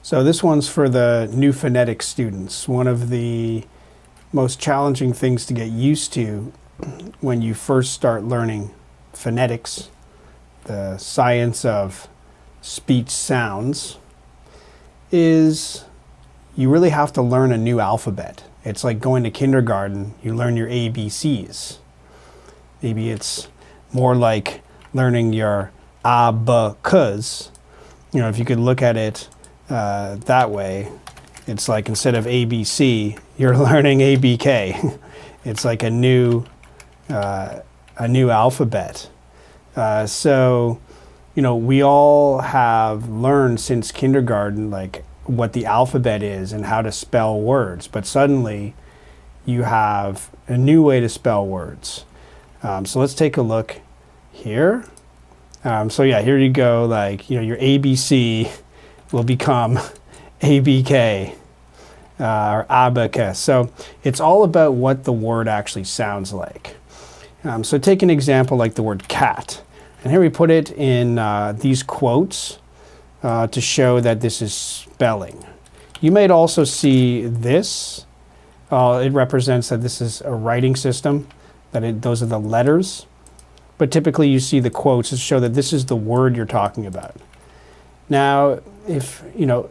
So this one's for the new phonetics students. One of the most challenging things to get used to when you first start learning phonetics, the science of speech sounds, is you really have to learn a new alphabet. It's like going to kindergarten, you learn your ABCs. Maybe it's more like learning your abacus. You know, if you could look at it that way, it's like instead of ABC, you're learning ABK. It's like a new alphabet. So, you know, we all have learned since kindergarten, like what the alphabet is and how to spell words, but suddenly you have a new way to spell words. So let's take a look here. So yeah, here you go, like, you know, your ABC will become ABK or abacus. So it's all about what the word actually sounds like. So take an example like the word cat. And here we put it in these quotes to show that this is spelling. You might also see this. It represents that this is a writing system, that those are the letters. But typically you see the quotes to show that this is the word you're talking about. Now, if, you know,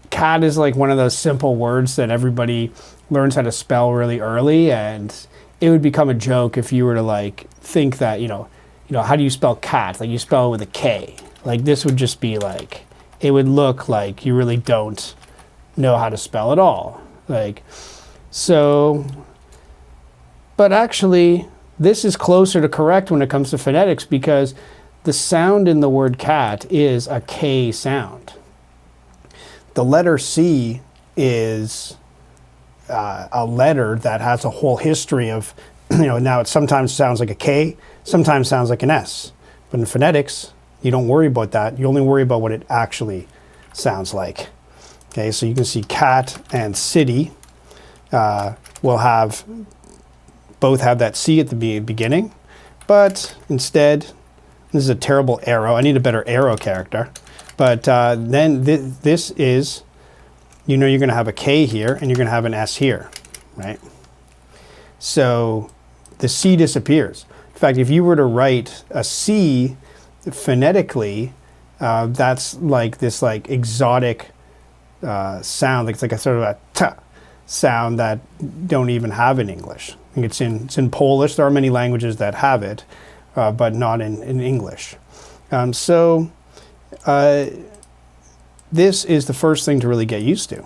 cat is like one of those simple words that everybody learns how to spell really early, and it would become a joke if you were to like think that, you know, how do you spell cat? Like you spell it with a K. Like this would just be like, it would look like you really don't know how to spell at all. Like, so, but actually this is closer to correct when it comes to phonetics, because the sound in the word cat is a K sound. The letter C is a letter that has a whole history of, you know, now it sometimes sounds like a K, sometimes sounds like an S. But in phonetics, you don't worry about that. You only worry about what it actually sounds like. Okay, so you can see cat and city will have, both have that C at the beginning, but instead, this is a terrible arrow. I need a better arrow character. But then this is, you know, you're going to have a K here and you're going to have an S here, right? So the C disappears. In fact, if you were to write a C phonetically, that's like this like exotic sound. It's like a sort of a t sound that don't even have in English. I think it's in Polish. There are many languages that have it, but not in English. This is the first thing to really get used to.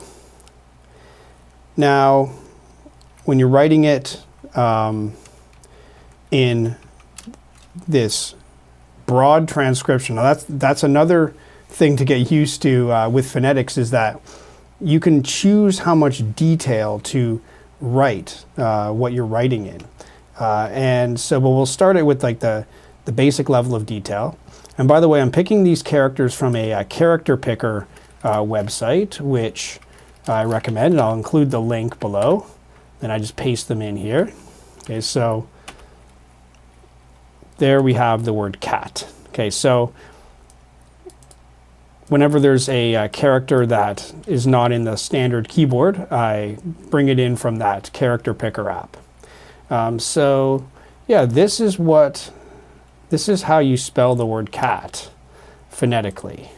Now, when you're writing it in this broad transcription, now that's another thing to get used to with phonetics, is that you can choose how much detail to write what you're writing in. And so, but we'll start it with like the basic level of detail. And by the way, I'm picking these characters from a character picker website, which I recommend, and I'll include the link below. Then I just paste them in here. Okay, so there we have the word cat. Okay, so whenever there's a character that is not in the standard keyboard, I bring it in from that character picker app. So yeah, this is how you spell the word cat phonetically.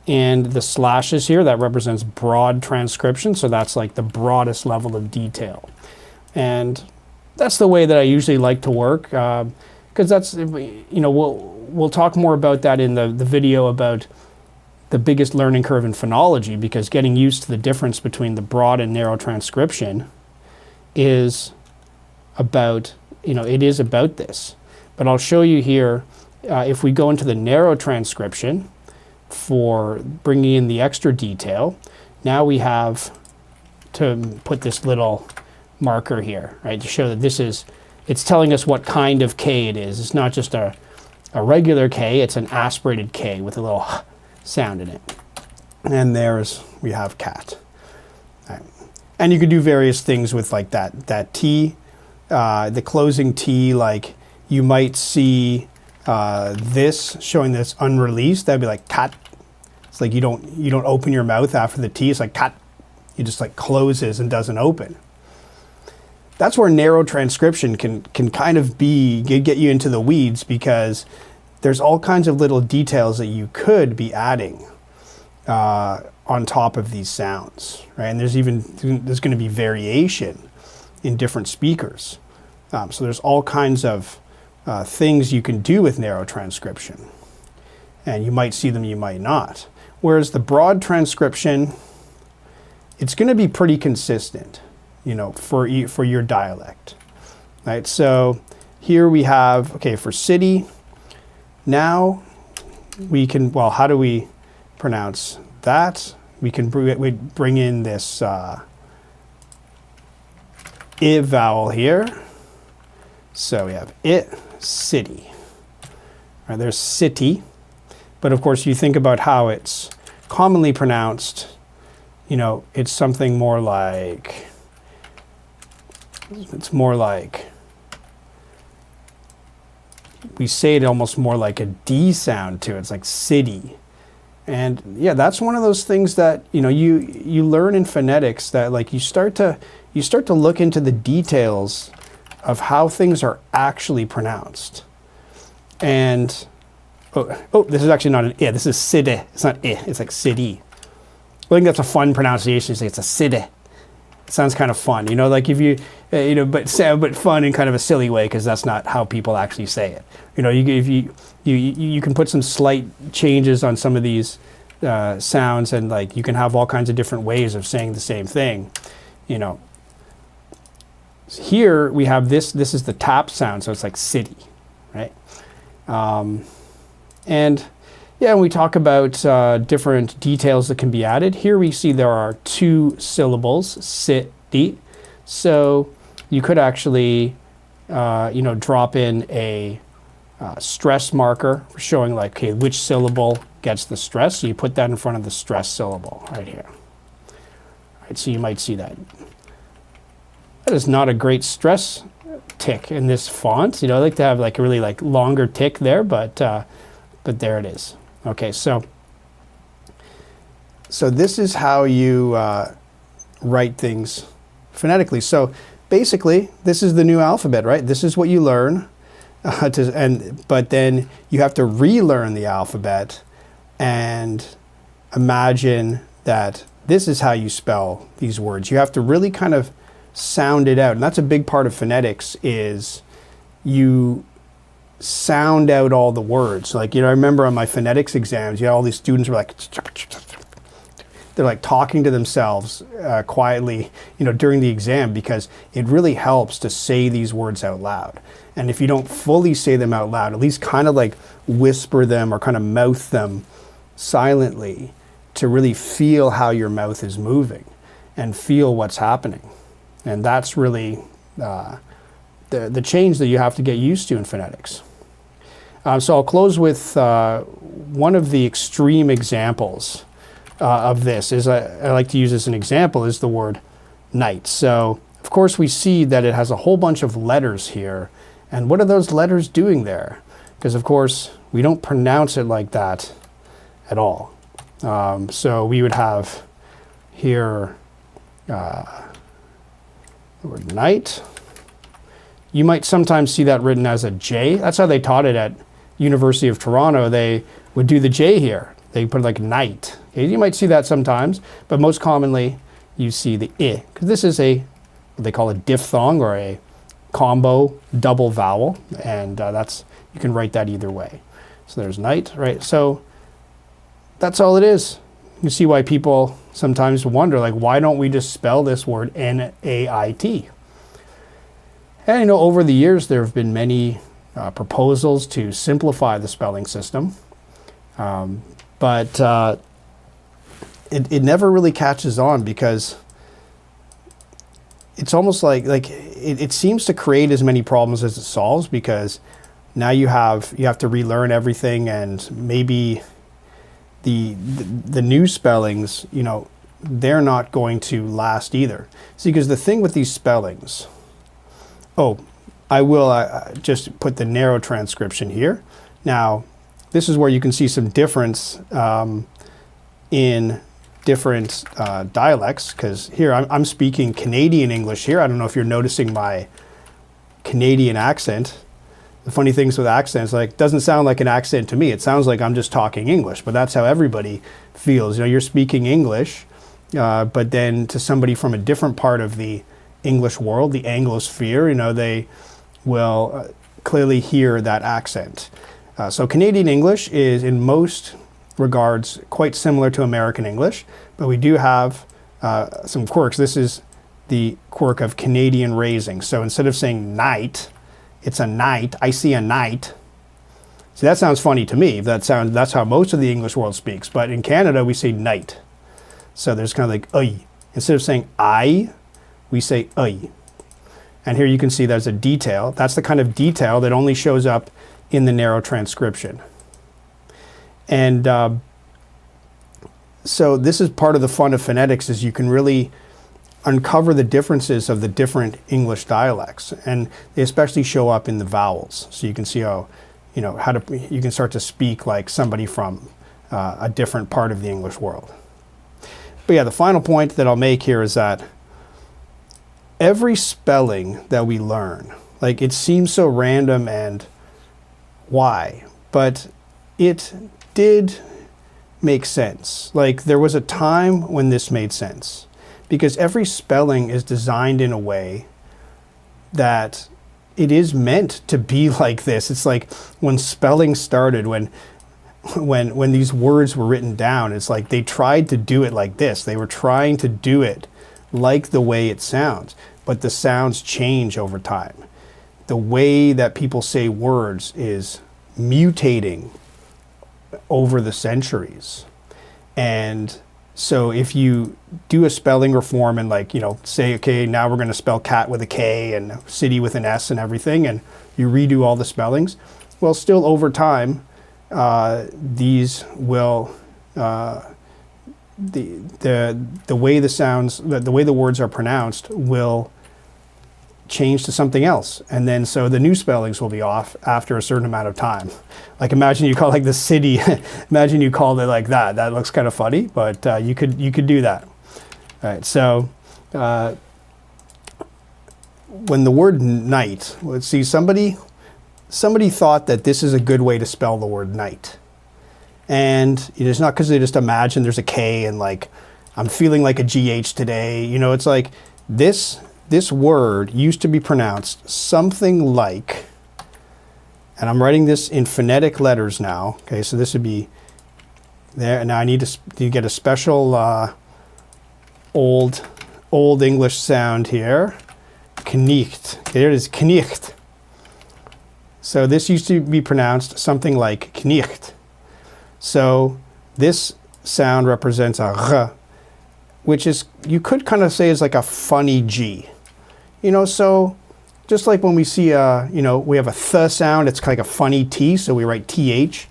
And the slashes here, that represents broad transcription, so that's like the broadest level of detail. And that's the way that I usually like to work, because that's, you know, we'll talk more about that in the video about the biggest learning curve in phonology, because getting used to the difference between the broad and narrow transcription is about, you know, it is about this. But I'll show you here, if we go into the narrow transcription for bringing in the extra detail, now we have to put this little marker here, right, to show that this is, it's telling us what kind of K it is. It's not just a regular K, it's an aspirated K with a little sound in it. And we have cat. Right. And you could do various things with like that T, the closing T, like you might see this showing this unreleased. That'd be like cat. It's like you don't open your mouth after the T. It's like cut. It just like closes and doesn't open. That's where narrow transcription can kind of get you into the weeds, because there's all kinds of little details that you could be adding on top of these sounds, right? And there's going to be variation in different speakers. So there's all kinds of things you can do with narrow transcription, and you might see them, you might not. Whereas the broad transcription, it's going to be pretty consistent, you know, for your dialect, right? So here we have, okay, for city, now we can, well, how do we pronounce that? We can bring in this I vowel here. So we have it, city. All right, there's city. But of course, you think about how it's commonly pronounced, you know, it's something more like, we say it almost more like a D sound to it. It's like city. And yeah, that's one of those things that, you know, you learn in phonetics, that like you start to look into the details of how things are actually pronounced. And oh, this is actually not an I, this is city. It's not I, it's like city. I think that's a fun pronunciation. You say it's a city. It sounds kind of fun, you know, like if you, you know, but fun in kind of a silly way, because that's not how people actually say it. You know, you can put some slight changes on some of these sounds, and like you can have all kinds of different ways of saying the same thing, you know. Here we have this is the tap sound, so it's like city, right? And yeah, when we talk about different details that can be added, here we see there are 2 syllables, city. So you could actually, you know, drop in a stress marker for showing like, okay, which syllable gets the stress. So you put that in front of the stress syllable right here. All right, so you might see that. That is not a great stress tick in this font. You know, I like to have like a really like longer tick there, but there it is. Okay, so this is how you write things phonetically. So basically, this is the new alphabet, right? This is what you learn, but then you have to relearn the alphabet and imagine that this is how you spell these words. You have to really kind of sound it out, and that's a big part of phonetics, is you sound out all the words. Like, you know, I remember on my phonetics exams, you know, all these students were like, they're like talking to themselves quietly, you know, during the exam, because it really helps to say these words out loud. And if you don't fully say them out loud, at least kind of like whisper them or kind of mouth them silently to really feel how your mouth is moving and feel what's happening. And that's really the change that you have to get used to in phonetics. So I'll close with one of the extreme examples of this. I like to use as an example is the word night. So of course we see that it has a whole bunch of letters here. And what are those letters doing there? Because of course we don't pronounce it like that at all. So we would have here the word night. You might sometimes see that written as a J. That's how they taught it at University of Toronto. They would do the J here. They put like night. Okay, you might see that sometimes, but most commonly you see the I, because this is what they call a diphthong, or a combo double vowel, and you can write that either way. So there's night, right? So that's all it is. You see why people sometimes wonder, like, why don't we just spell this word N-A-I-T? And you know, over the years, there have been many proposals to simplify the spelling system, but it never really catches on, because it's almost like it seems to create as many problems as it solves, because now you have to relearn everything, and maybe the new spellings, you know, they're not going to last either. See, because the thing with these spellings, I will just put the narrow transcription here. Now, this is where you can see some difference in different dialects, because here I'm speaking Canadian English here. I don't know if you're noticing my Canadian accent. The funny things with accents, like, doesn't sound like an accent to me. It sounds like I'm just talking English, but that's how everybody feels. You know, you're speaking English, but then to somebody from a different part of the English world, the Anglosphere, you know, they will clearly hear that accent. So Canadian English is in most regards quite similar to American English, but we do have some quirks. This is the quirk of Canadian raising. So instead of saying night, it's a night. I see a night. See, that sounds funny to me. That's how most of the English world speaks. But in Canada, we say night. So there's kind of like "oi." Instead of saying I, we say "oi." And here you can see there's a detail. That's the kind of detail that only shows up in the narrow transcription. And so this is part of the fun of phonetics, is you can really uncover the differences of the different English dialects, and they especially show up in the vowels. So you can see how, you know, you can start to speak like somebody from a different part of the English world. But yeah, the final point that I'll make here is that every spelling that we learn, like, it seems so random and why, but it did make sense. Like, there was a time when this made sense, because every spelling is designed in a way that it is meant to be like this. It's like when spelling started, when these words were written down, it's like they tried to do it like this. They were trying to do it like the way it sounds, but the sounds change over time. The way that people say words is mutating over the centuries. And so if you do a spelling reform and, like, you know, say, okay, now we're going to spell cat with a K and city with an S and everything, and you redo all the spellings, well, still over time, these will, the way the way the words are pronounced will change to something else. And then so the new spellings will be off after a certain amount of time. Like, imagine you call, like, the city, imagine you called it like that. That looks kind of funny, but you could do that. All right, so when the word night, let's see, somebody thought that this is a good way to spell the word night. And it's not because they just imagine there's a K and, like, I'm feeling like a GH today. You know, it's like this word used to be pronounced something like, and I'm writing this in phonetic letters now. Okay, so this would be there. Now I need to get a special old English sound here. Knicht. Okay, there it is, knicht. So this used to be pronounced something like knicht. So this sound represents a r, which is, you could kind of say, is like a funny G. You know, so just like when we see you know, we have a th sound, it's like a funny T, so we write TH.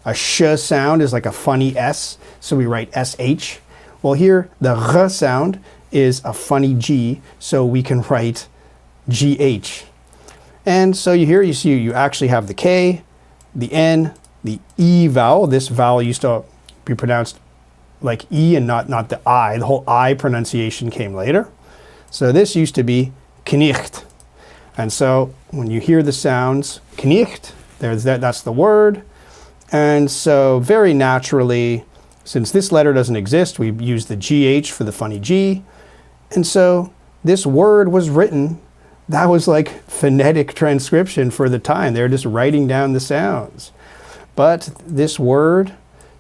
A sh sound is like a funny S, so we write SH. Well, here the r sound is a funny G, so we can write GH. And so you see you actually have the K, the N, the E vowel. This vowel used to be pronounced like E and not the I. The whole I pronunciation came later. So this used to be knicht. And so when you hear the sounds knicht, that's the word. And so very naturally, since this letter doesn't exist, we use the GH for the funny G. And so this word was written, that was like phonetic transcription for the time. They were just writing down the sounds. But this word,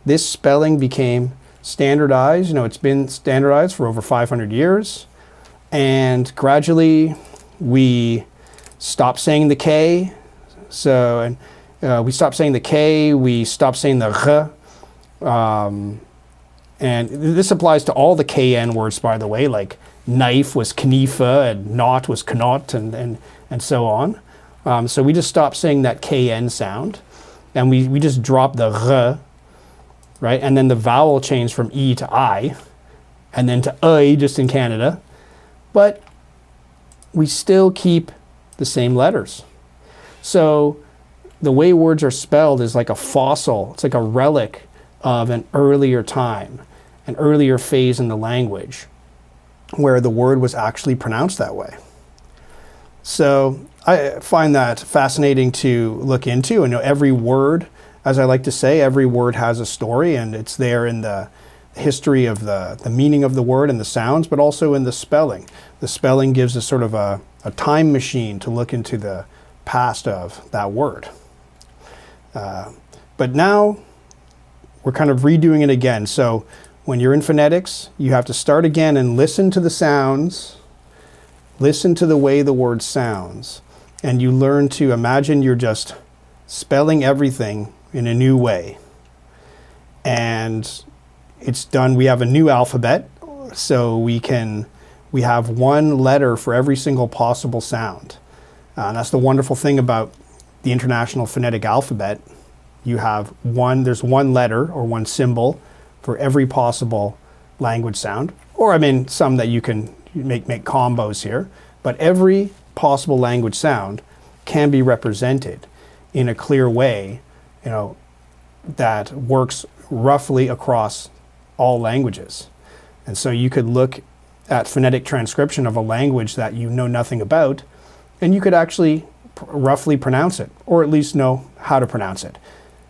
this spelling became standardized. You know, it's been standardized for over 500 years. And gradually we stopped saying the K. So, and we stopped saying the K, we stopped saying the R. And this applies to all the KN words, by the way, like knife was knife and knot was knot and so on. So we just stopped saying that KN sound. And we just dropped the R, right? And then the vowel changed from E to I, and then to I just in Canada. But we still keep the same letters. So the way words are spelled is like a fossil. It's like a relic of an earlier time. an earlier phase in the language where the word was actually pronounced that way. So I find that fascinating to look into. And every word, as I like to say, every word has a story, and it's there in the history of the meaning of the word and the sounds, but also in the spelling. The spelling gives us sort of a time machine to look into the past of that word. But now we're kind of redoing it again. So when you're in phonetics, you have to start again and listen to the sounds, listen to the way the word sounds, and you learn to imagine you're just spelling everything in a new way. And it's done. We have a new alphabet, so we have one letter for every single possible sound. And that's the wonderful thing about the International Phonetic Alphabet. There's one letter or one symbol for every possible language sound. Or some that you can make combos here. But every possible language sound can be represented in a clear way, that works roughly across all languages. And so you could look at phonetic transcription of a language that you know nothing about, and you could actually roughly pronounce it, or at least know how to pronounce it.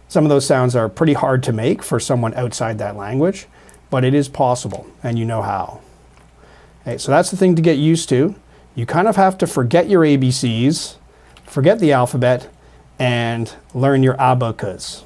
Some of those sounds are pretty hard to make for someone outside that language, but it is possible, and you know how. Okay, so that's the thing to get used to. You kind of have to forget your ABCs, forget the alphabet, and learn your abacus.